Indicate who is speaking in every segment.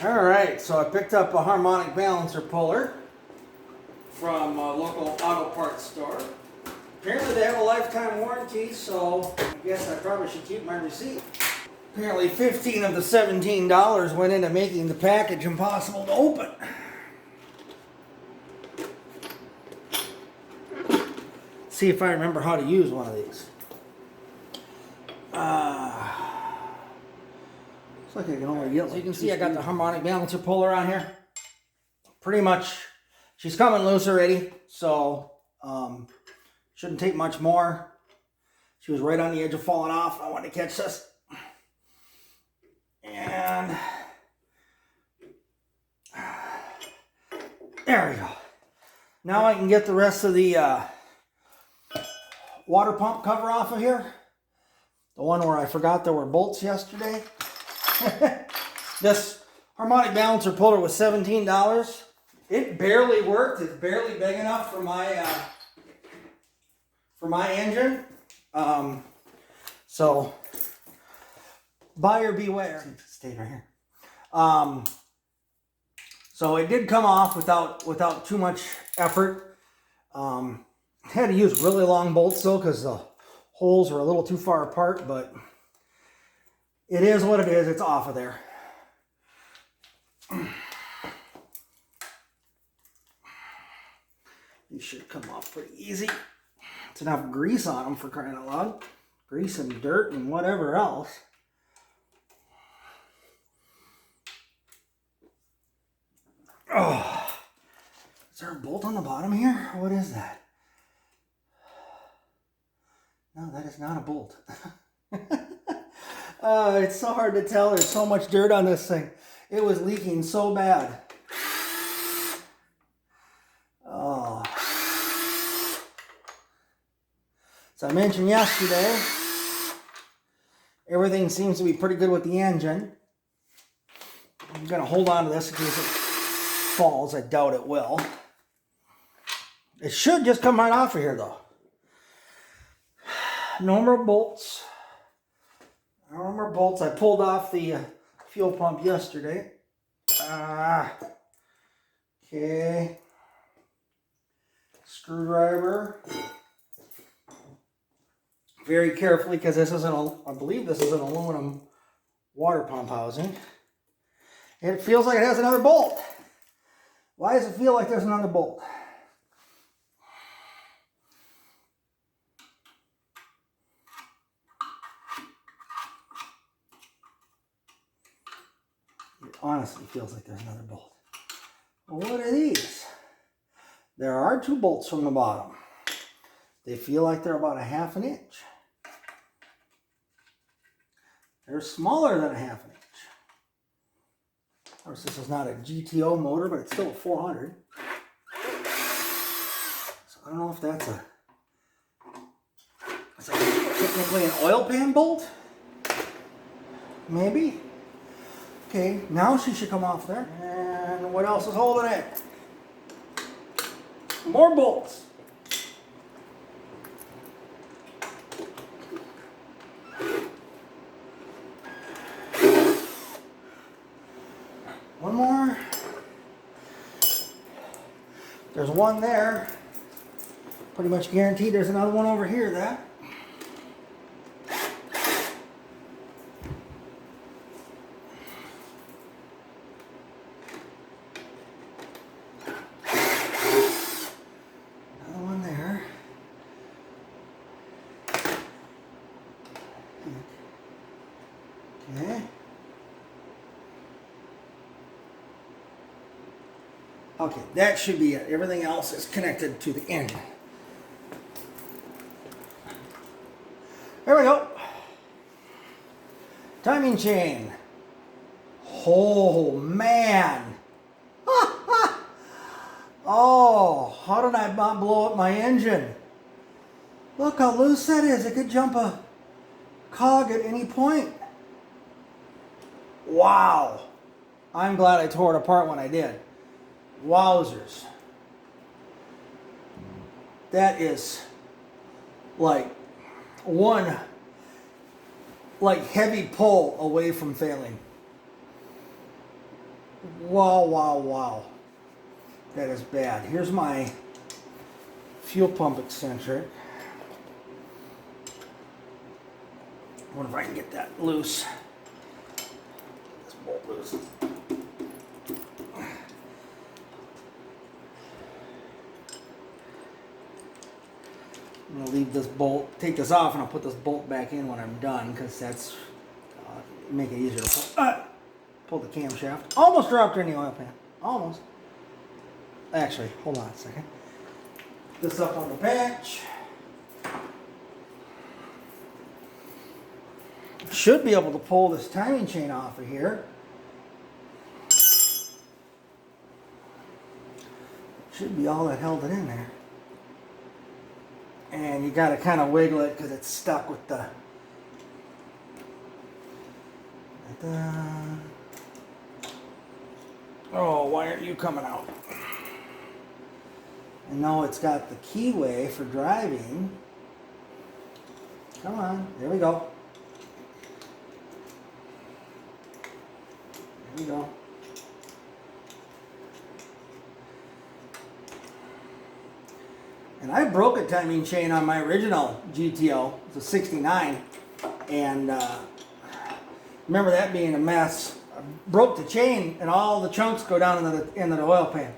Speaker 1: Alright, so I picked up a harmonic balancer puller from a local auto parts store. Apparently they have a lifetime warranty, so I guess I probably should keep my receipt. Apparently 15 of the $17 went into making the package impossible to open. See if I remember how to use one of these. Looks like I can only get. As you can see, I got the harmonic balancer puller on here. Pretty much, she's coming loose already, so shouldn't take much more. She was right on the edge of falling off. I wanted to catch this. And there we go. Now I can get the rest of the water pump cover off of here. The one where I forgot there were bolts yesterday. This harmonic balancer puller was $17. It barely worked. It's barely big enough for my engine. So buyer beware. Stay right here. So it did come off without too much effort. Had to use really long bolts though because the holes were a little too far apart, but it is what it is. It's off of there. These should come off pretty easy. It's enough grease on them for crying out loud. Grease and dirt and whatever else. Oh, is there a bolt on the bottom here? What is that? No, that is not a bolt. It's so hard to tell. There's so much dirt on this thing. It was leaking so bad. Oh. So I mentioned yesterday, everything seems to be pretty good with the engine. I'm going to hold on to this in case it falls. I doubt it will. It should just come right off of here though. No more bolts. No more bolts. I pulled off the fuel pump yesterday. Okay. Screwdriver. Very carefully because this is I believe this is an aluminum water pump housing. And it feels like it has another bolt. Why does it feel like there's another bolt? It honestly feels like there's another bolt. Well, what are these? There are two bolts from the bottom. They feel like they're about 1/2 inch. They're smaller than 1/2 inch. Of course, this is not a GTO motor, but it's still a 400. So I don't know if that's technically an oil pan bolt. Maybe. Okay, now she should come off there. And what else is holding it? More bolts. One more. There's one there. Pretty much guaranteed there's another one over here, that. Another one there. Okay. Okay, that should be it. Everything else is connected to the engine. There we go. Timing chain. Oh, man. Oh, how did I not blow up my engine? Look how loose that is. It could jump a cog at any point. Wow. I'm glad I tore it apart when I did. Wowzers. That is like one heavy pull away from failing. Wow, wow, wow. That is bad. Here's my fuel pump eccentric. I wonder if I can get that loose. This bolt loose. I'm going to leave this bolt, take this off, and I'll put this bolt back in when I'm done, because that's make it easier to pull the camshaft. Almost dropped her in the oil pan. Almost. Actually, hold on a second. This up on the bench. Should be able to pull this timing chain off of here. Should be all that held it in there. And you got to kind of wiggle it because it's stuck with the... Oh, why aren't you coming out? And now it's got the keyway for driving. Come on, there we go. There we go. And I broke a timing chain on my original GTO. It's a 69. And remember that being a mess. I broke the chain and all the chunks go down into the oil pan.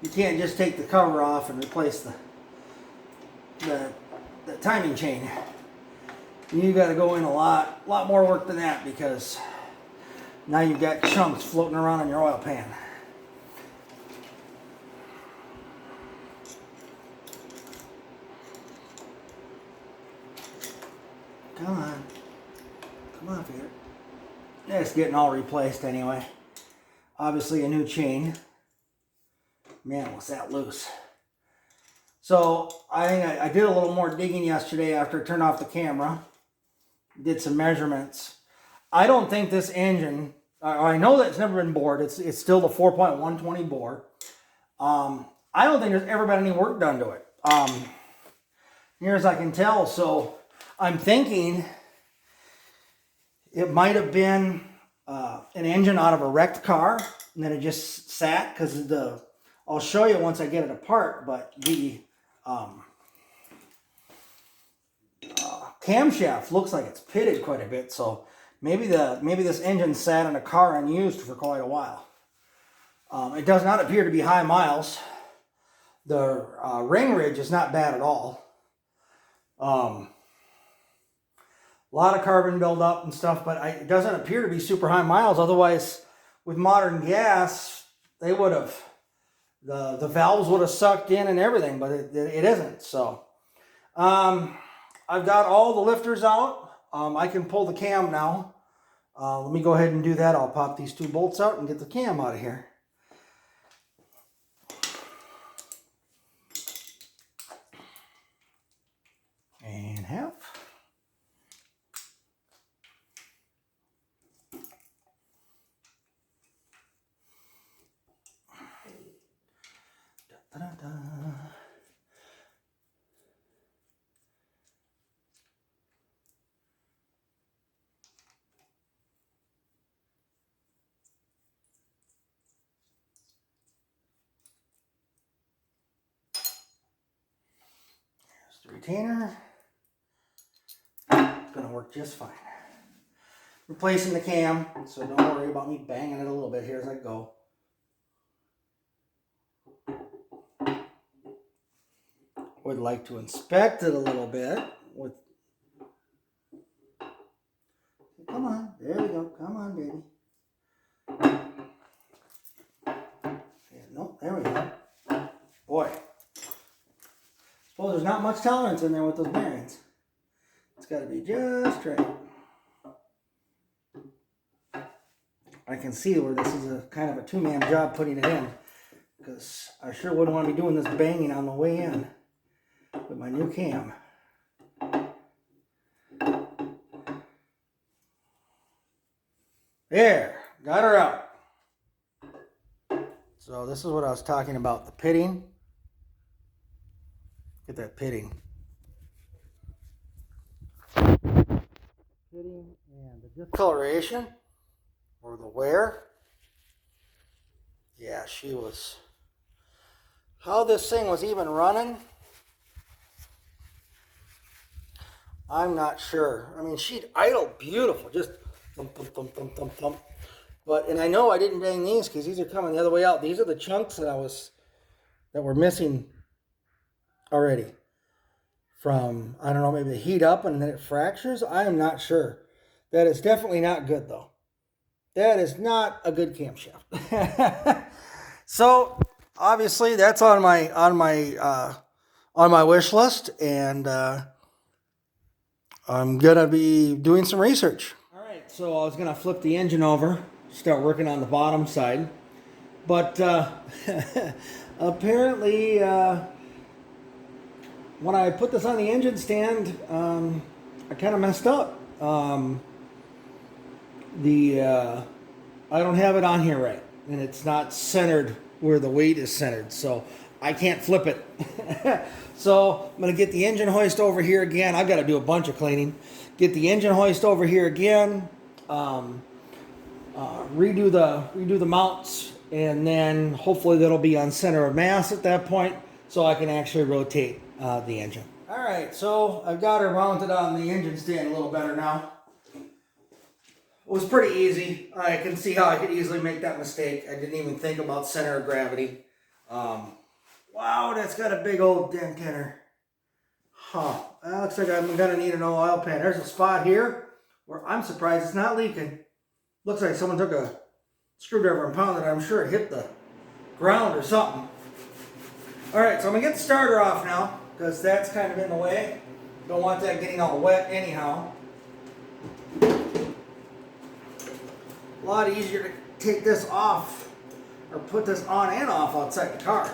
Speaker 1: You can't just take the cover off and replace the timing chain. You got to go in a lot more work than that, because now you've got chunks floating around in your oil pan. Come on. Come on, Peter. It's getting all replaced anyway. Obviously a new chain. Man, was that loose. So I think I did a little more digging yesterday after I turned off the camera. Did some measurements. I don't think this engine, I know that it's never been bored. It's still the 4.120 bore. I don't think there's ever been any work done to it. Near as I can tell. So I'm thinking it might have been an engine out of a wrecked car, and then it just sat because I'll show you once I get it apart, but the camshaft looks like it's pitted quite a bit, so maybe this engine sat in a car unused for quite a while. It does not appear to be high miles. The ring ridge is not bad at all. A lot of carbon buildup and stuff, but it doesn't appear to be super high miles. Otherwise, with modern gas, they would have, the valves would have sucked in and everything, but it isn't. So I've got all the lifters out. I can pull the cam now. Let me go ahead and do that. I'll pop these two bolts out and get the cam out of here. And half. Da-da-da. There's the retainer. It's going to work just fine. Replacing the cam, so don't worry about me banging it a little bit here as I go. Would like to inspect it a little bit with... Come on, there we go. Come on, baby. Yeah, nope, there we go. Boy, suppose there's not much tolerance in there with those bearings. It's got to be just right. I can see where this is a kind of a two-man job putting it in, because I sure wouldn't want to be doing this banging on the way in with my new cam. There, got her out. So this is what I was talking about, the pitting. Get that pitting. Pitting and the discoloration, or the wear. Yeah, she was. How this thing was even running, I'm not sure. I mean, she'd idle beautiful, just thump, thump, thump, thump, thump, thump. But, and I know I didn't bang these because these are coming the other way out. These are the chunks that were missing already from, I don't know, maybe the heat up and then it fractures. I am not sure. That is definitely not good though. That is not a good camshaft. So obviously that's on my wish list, and I'm gonna be doing some research. All right, so I was gonna flip the engine over, start working on the bottom side, but apparently when I put this on the engine stand, I kind of messed up. I don't have it on here right, and it's not centered where the weight is centered, so I can't flip it. So I'm gonna get the engine hoist over here again. I've got to do a bunch of cleaning. Get the engine hoist over here again. Redo the mounts, and then hopefully that'll be on center of mass at that point, so I can actually rotate the engine. All right, so I've got her mounted on the engine stand a little better now. It was pretty easy. I can see how I could easily make that mistake. I didn't even think about center of gravity. Wow, that's got a big old dent in her. Huh. That looks like I'm going to need an oil pan. There's a spot here where I'm surprised it's not leaking. Looks like someone took a screwdriver and pounded it. I'm sure it hit the ground or something. Alright, so I'm going to get the starter off now, because that's kind of in the way. Don't want that getting all wet anyhow. A lot easier to take this off, or put this on and off outside the car.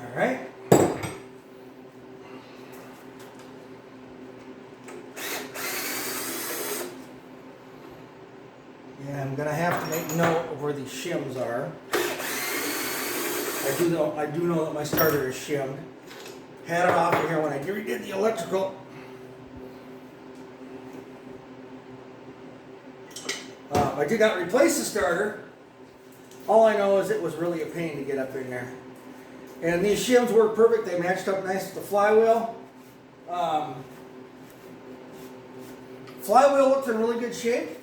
Speaker 1: Alright. Yeah, I'm gonna have to make note of where these shims are. I do know that my starter is shimmed. Had it off of here when I redid the electrical. I did not replace the starter. All I know is it was really a pain to get up in there. And these shims work perfect. They matched up nice with the flywheel. Flywheel looks in really good shape.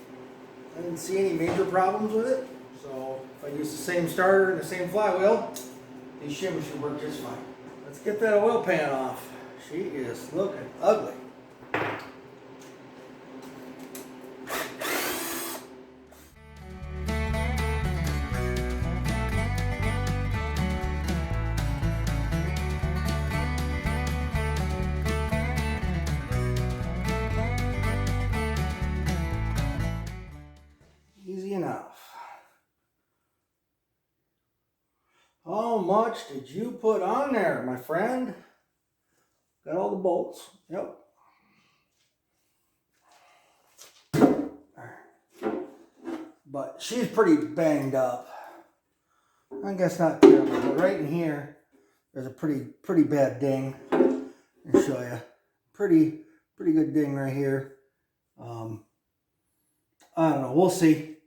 Speaker 1: I didn't see any major problems with it. So if I use the same starter and the same flywheel, these shims should work just fine. Let's get that oil pan off. She is looking ugly. Easy enough. How much did you put on there, my friend? Got all the bolts. Yep. But she's pretty banged up. I guess not terribly, but right in here, there's a pretty bad ding. I'll show you. Pretty good ding right here. I don't know. We'll see.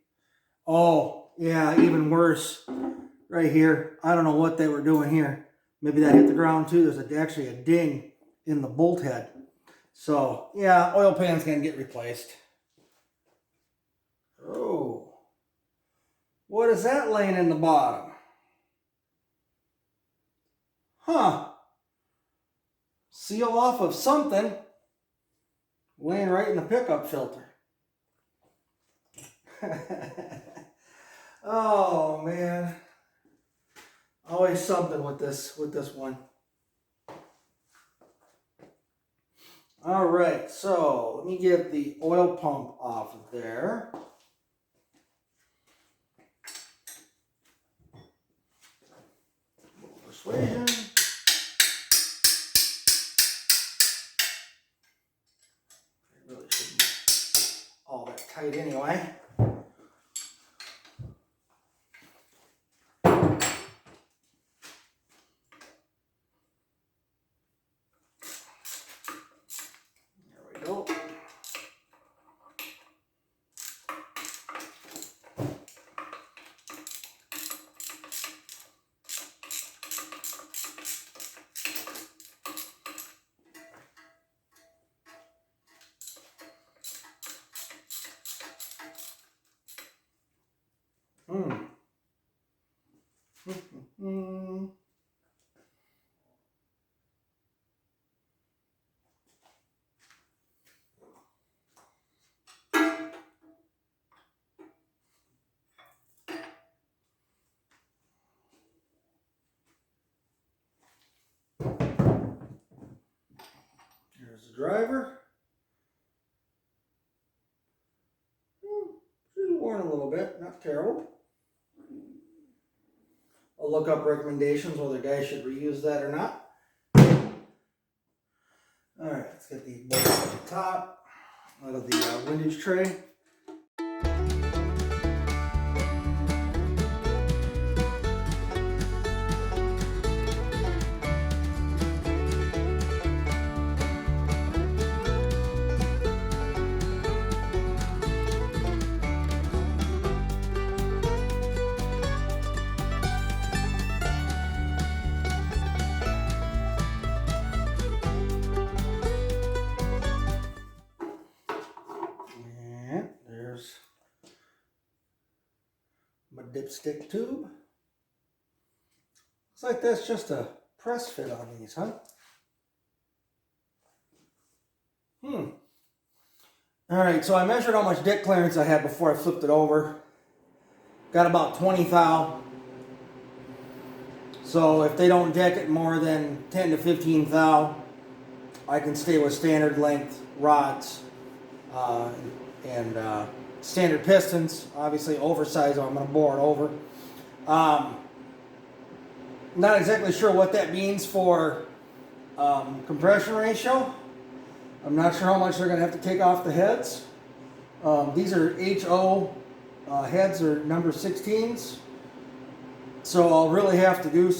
Speaker 1: Oh, yeah, even worse. Right here. I don't know what they were doing here. Maybe that hit the ground too. There's actually a ding in the bolt head. So, yeah, oil pan's going to get replaced. Oh. What is that laying in the bottom? Huh. Seal off of something laying right in the pickup filter. Oh, man. Always something with this one. All right, so let me get the oil pump off of there. Persuasion. It really shouldn't be all that tight anyway. There we go. the driver. She's worn a little bit, not terrible. I'll look up recommendations whether guys should reuse that or not. Alright, let's get these bolts at the top out of the windage tray. My dipstick tube. Looks like that's just a press fit on these, huh? Alright, so I measured how much dick clearance I had before I flipped it over. Got about 20 thou. So if they don't deck it more than 10 to 15 thou, I can stay with standard length rods and standard pistons. Obviously oversized, I'm going to bore it over. Not exactly sure what that means for compression ratio. I'm not sure how much they're going to have to take off the heads. These are HO heads, are number 16s. So I'll really have to do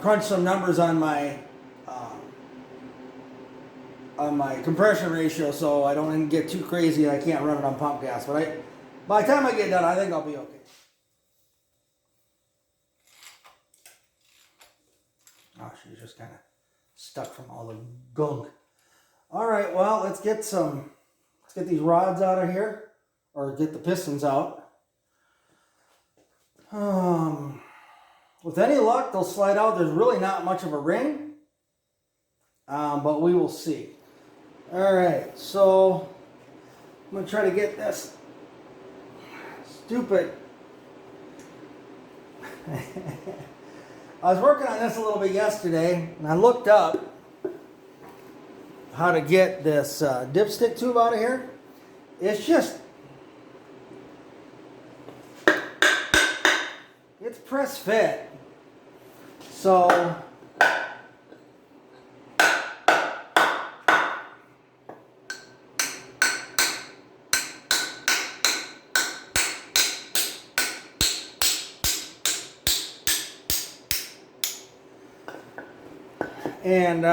Speaker 1: crunch some numbers on my compression ratio, so I don't get too crazy and I can't run it on pump gas. But by the time I get done, I think I'll be okay. Oh, she's just kind of stuck from all the gunk. All right, well, let's get these rods out of here, or get the pistons out. With any luck, they'll slide out. There's really not much of a ring, but we will see. All right, so I'm gonna try to get this stupid. I was working on this a little bit yesterday, and I looked up how to get this dipstick tube out of here. It's press fit. So and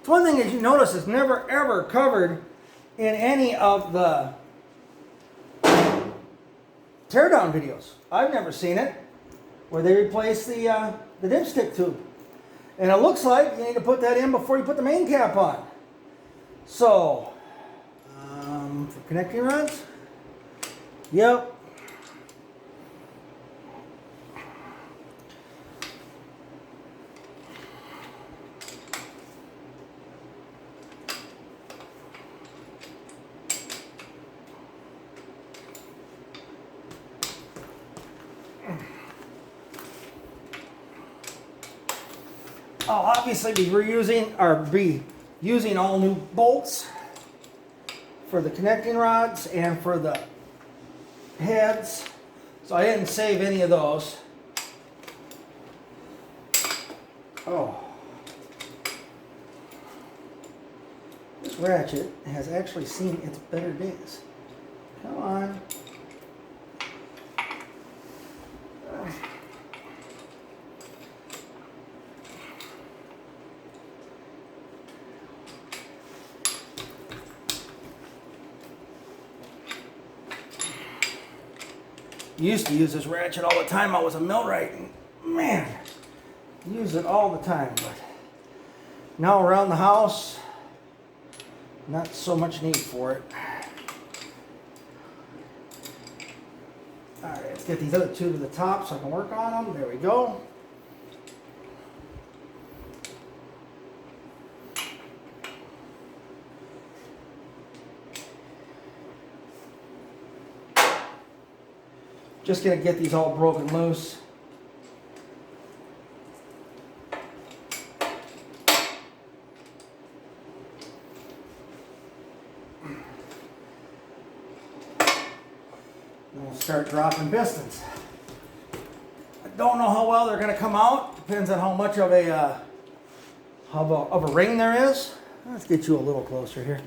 Speaker 1: one thing that you notice is never ever covered in any of the teardown videos. I've never seen it where they replace the dipstick tube. And it looks like you need to put that in before you put the main cap on. So, for connecting rods, yep. I'll obviously be using all new bolts for the connecting rods and for the heads. So I didn't save any of those. Oh. This ratchet has actually seen its better days. Come on. Used to use this ratchet all the time. I was a millwright, and man, use it all the time. But now around the house, not so much need for it. All right, let's get these other two to the top so I can work on them. There we go. Just gonna get these all broken loose. start dropping pistons. I don't know how well they're going to come out. Depends on how much of a ring there is. Let's get you a little closer here.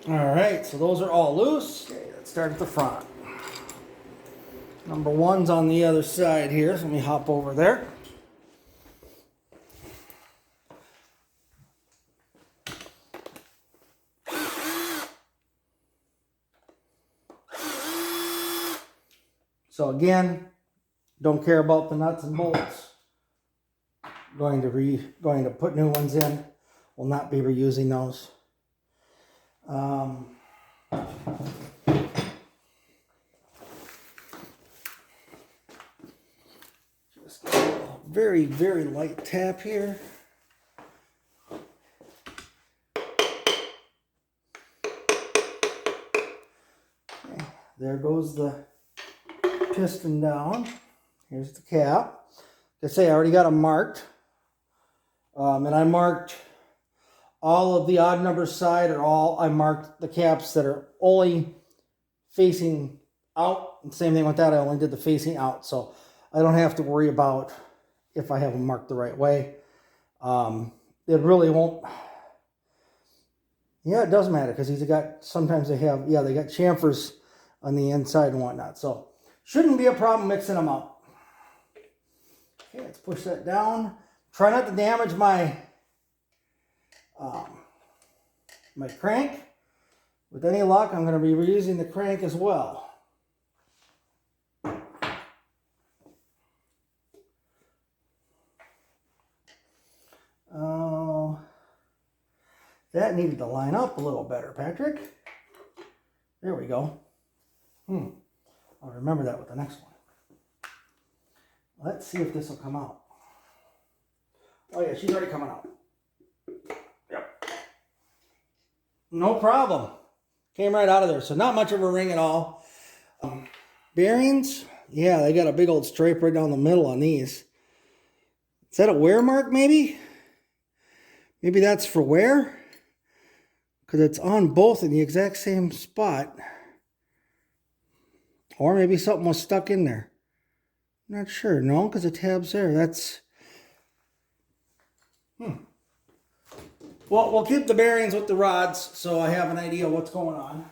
Speaker 1: All right, so those are all loose. Okay, let's start at the front. Number one's on the other side here, so let me hop over there. So again, don't care about the nuts and bolts. Going to put new ones in. Will not be reusing those. Just a very, very light tap here. Okay, there goes the piston down. Here's the cap. Like I say, I already got them marked. And I marked all of the odd number side, I marked the caps that are only facing out. And same thing with that, I only did the facing out. So I don't have to worry about if I have them marked the right way. It really won't. Yeah, it does matter because sometimes they got chamfers on the inside and whatnot. So shouldn't be a problem mixing them up. Okay, let's push that down. Try not to damage my my crank. With any luck, I'm going to be reusing the crank as well. Oh, that needed to line up a little better, Patrick. There we go. I'll remember that with the next one. Let's see if this will come out. Oh yeah, she's already coming out. Yep. No problem. Came right out of there. So not much of a ring at all. Bearings, yeah, they got a big old stripe right down the middle on these. Is that a wear mark maybe? Maybe that's for wear? Because it's on both in the exact same spot. Or maybe something was stuck in there. Not sure. No, because the tab's there. That's... Well, we'll keep the bearings with the rods so I have an idea what's going on.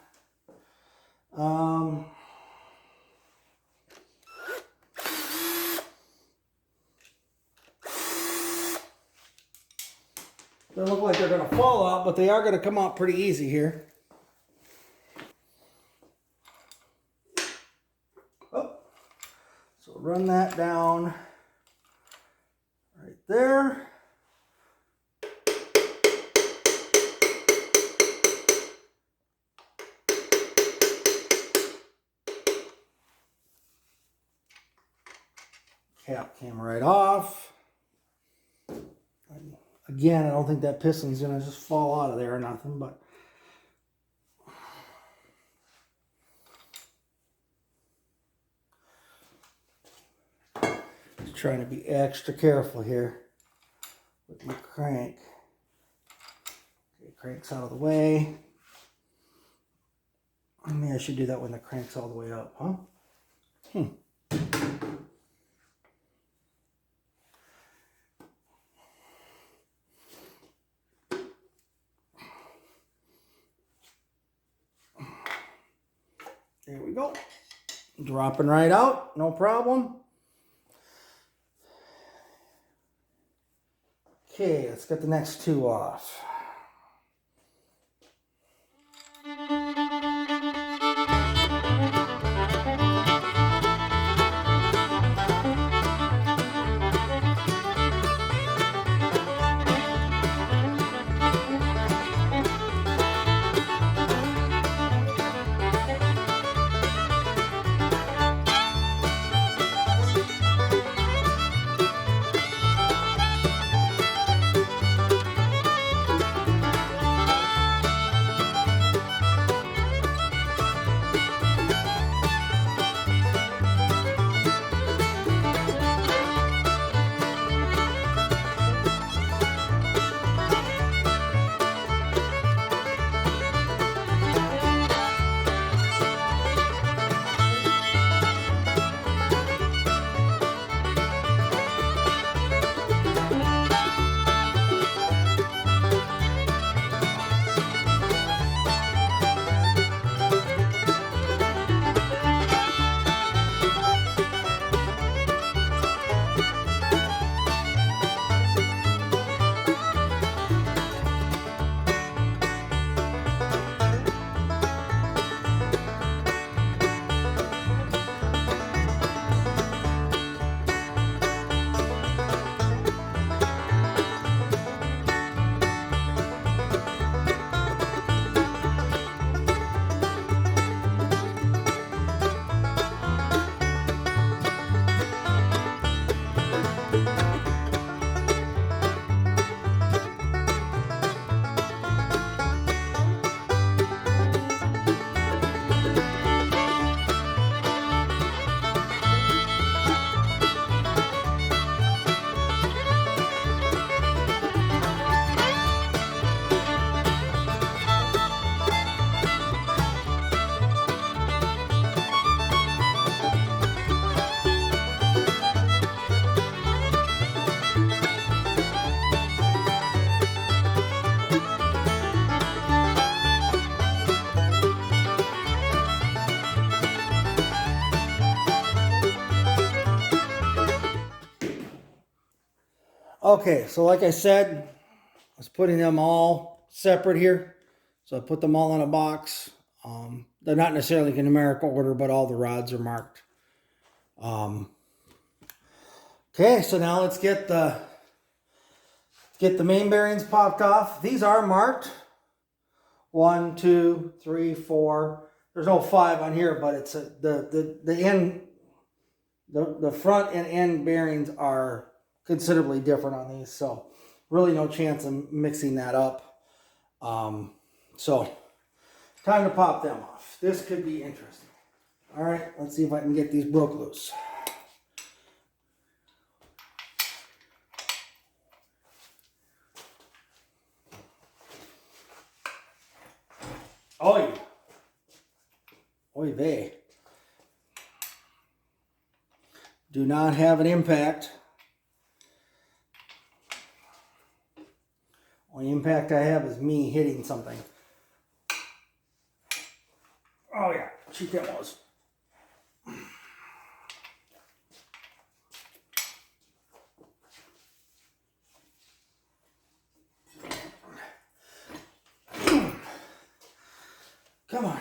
Speaker 1: They look like they're going to fall out, but they are going to come out pretty easy here. Oh, so run that down right there. Cap came right off. Again, I don't think that piston's going to just fall out of there or nothing, but just trying to be extra careful here with my crank. Okay, crank's out of the way. Maybe I should do that when the crank's all the way up, huh? There we go. Dropping right out, no problem. Okay, let's get the next two off. Okay, so like I said, I was putting them all separate here. So I put them all in a box. They're not necessarily in numerical order, but all the rods are marked. Okay, so now let's get the main bearings popped off. These are marked. 1, 2, 3, 4. There's no 5 on here, but it's the end. The front and end bearings are considerably different on these, so really no chance of mixing that up. So time to pop them off. This could be interesting. All right, let's see if I can get these broke loose. Oy. Oy vey. Do not have an impact. Only impact I have is me hitting something. Oh yeah, shoot that was. Come on.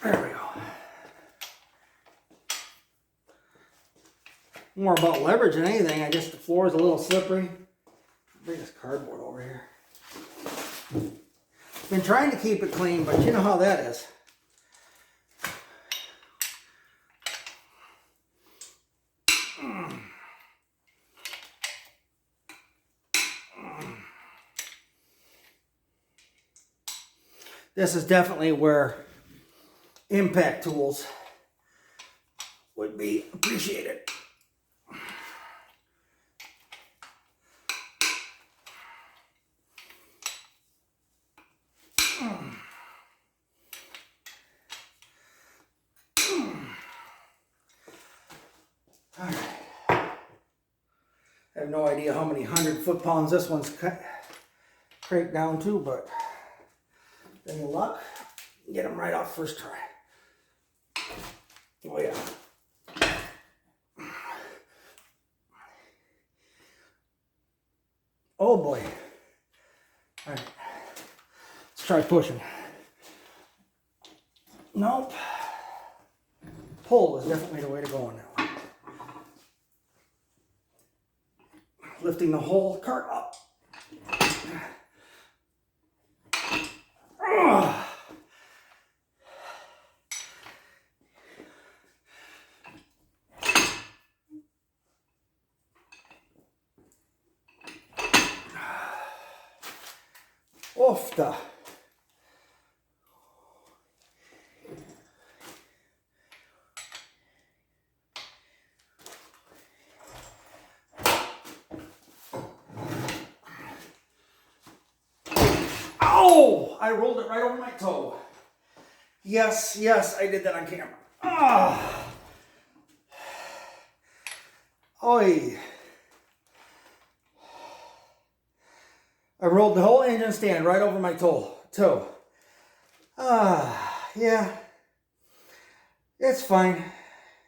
Speaker 1: There we go. More about leverage than anything. I guess the floor is a little slippery. Bring this cardboard over here. Been trying to keep it clean, but you know how that is. This is definitely where impact tools would be appreciated. All right. I have no idea how many 100 foot-pounds this one's cranked down to, but any luck, get them right off first try. Oh yeah. Oh boy. All right. Let's try pushing. Nope. Pull is definitely the way to go on that one. Lifting the whole cart up. Ofta. Ow! I rolled it right over my toe. Yes, yes, I did that on camera. Ah! Oi! I rolled the whole engine stand right over my toe. Yeah. It's fine.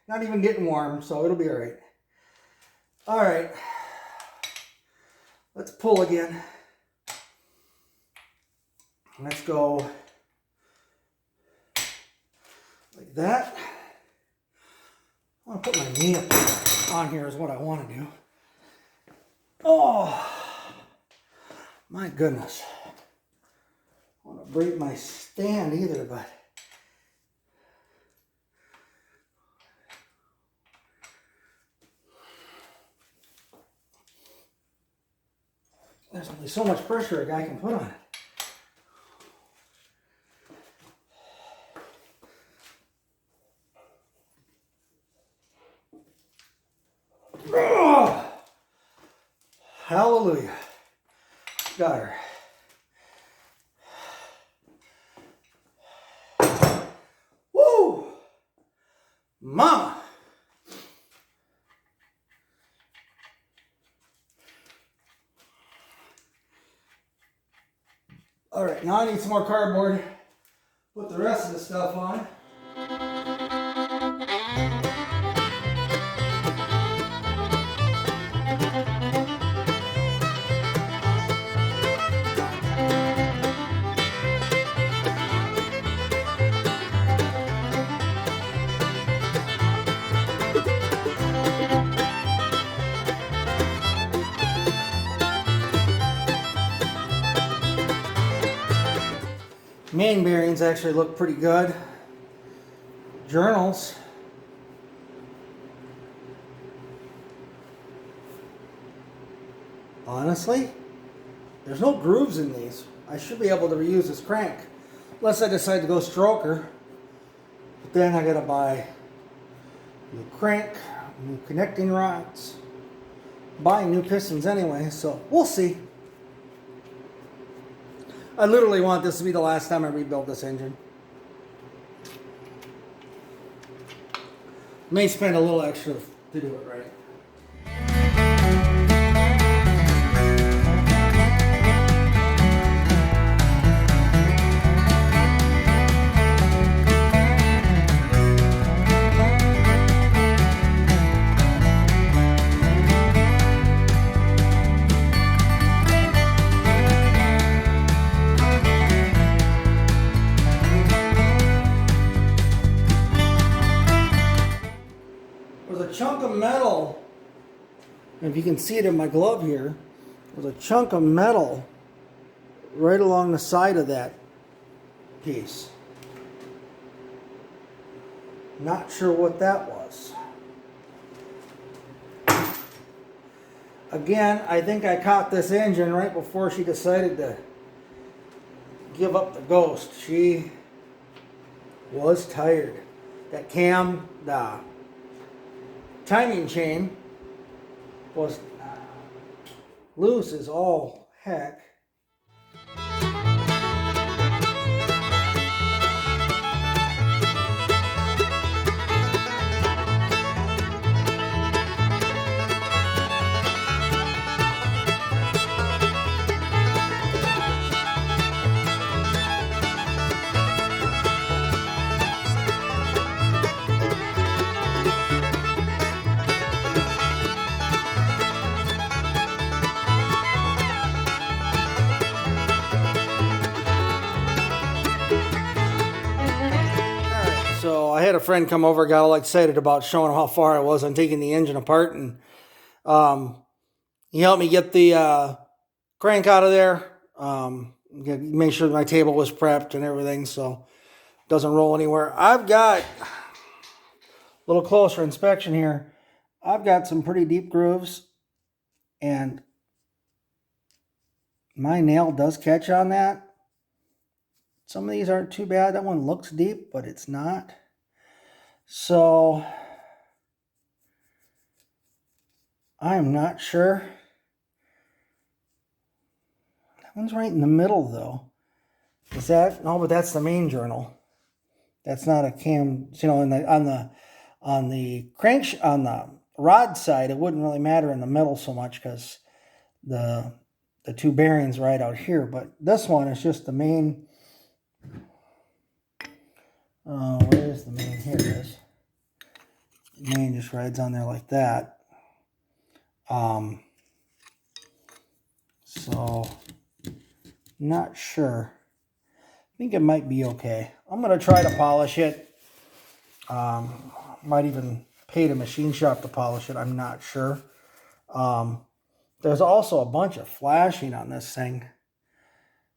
Speaker 1: Not even getting warm, so it'll be alright. Alright. Let's pull again. Let's go like that. I want to put my knee up on here is what I want to do. Oh, my goodness. I don't want to break my stand either, but there's only so much pressure a guy can put on it. Oh, hallelujah. Got her. Woo! Mama! All right, now I need some more cardboard. Put the rest of the stuff on. main bearings actually look pretty good. Journals. Honestly, there's no grooves in these. I should be able to reuse this crank. Unless I decide to go stroker. But then I gotta buy new crank, new connecting rods, buy new pistons anyway, so we'll see. I literally want this to be the last time I rebuild this engine. May spend a little extra to do it right. Chunk of metal, if you can see it in my glove here, there's a chunk of metal right along the side of that piece. Not sure what that was. Again, I think I caught this engine right before she decided to give up the ghost. She was tired. That cam, the timing chain was loose as all heck. So I had a friend come over, got all excited about showing how far I was on taking the engine apart, and he helped me get the crank out of there, make sure my table was prepped and everything so it doesn't roll anywhere. I've got a little closer inspection here. I've got some pretty deep grooves, and my nail does catch on that. Some of these aren't too bad. That one looks deep, but it's not. So I'm not sure. That one's right in the middle, though. Is that? No, but that's the main journal. That's not a cam. You know, on the rod side, it wouldn't really matter in the middle so much because the two bearings right out here. But this one is just the main. Where is the main? Here it is. The main just rides on there like that. So not sure. I think it might be okay. I'm gonna try to polish it. Might even pay the machine shop to polish it. I'm not sure. There's also a bunch of flashing on this thing.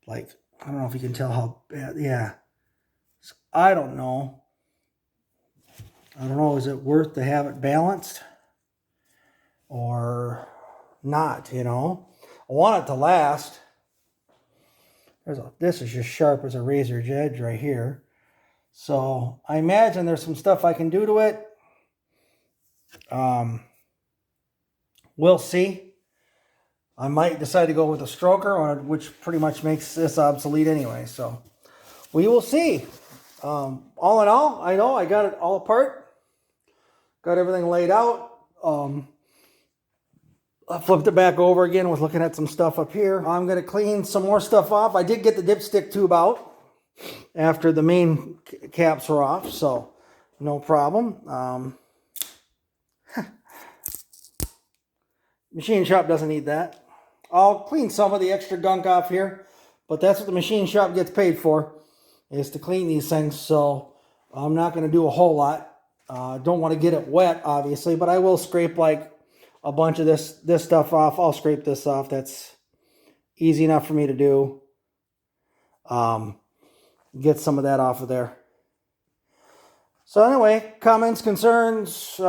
Speaker 1: Like, I don't know if you can tell how bad. Yeah. So, I don't know. Is it worth to have it balanced or not, you know? I want it to last. This is just sharp as a razor's edge right here. So I imagine there's some stuff I can do to it. We'll see. I might decide to go with a stroker, which pretty much makes this obsolete anyway. So we will see. All in all, I know I got it all apart. Got everything laid out. I flipped it back over again, was looking at some stuff up here. I'm going to clean some more stuff off. I did get the dipstick tube out after the main caps were off, so no problem. Machine shop doesn't need that. I'll clean some of the extra gunk off here, but that's what the machine shop gets paid for, is to clean these things, so I'm not going to do a whole lot. Don't want to get it wet, obviously, but I will scrape like a bunch of this stuff off. I'll scrape this off. That's easy enough for me to do. get some of that off of there. So anyway, comments, concerns,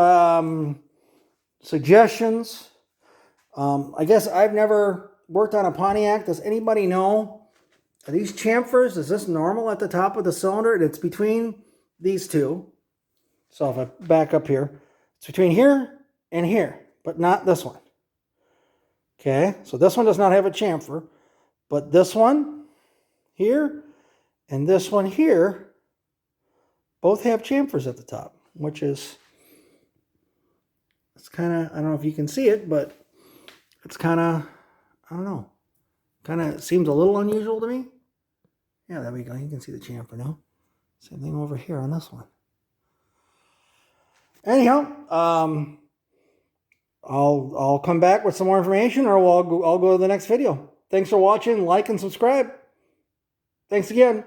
Speaker 1: suggestions. I guess I've never worked on a Pontiac. Does anybody know? Are these chamfers? Is this normal at the top of the cylinder? It's between these two. So if I back up here, it's between here and here, but not this one. Okay, so this one does not have a chamfer, but this one here and this one here both have chamfers at the top, which is, it's kind of, I don't know if you can see it, but it's kind of, I don't know, kind of seems a little unusual to me. Yeah, there we go. You can see the chamfer now. Same thing over here on this one. Anyhow, I'll come back with some more information, or I'll go to the next video. Thanks for watching. Like and subscribe. Thanks again.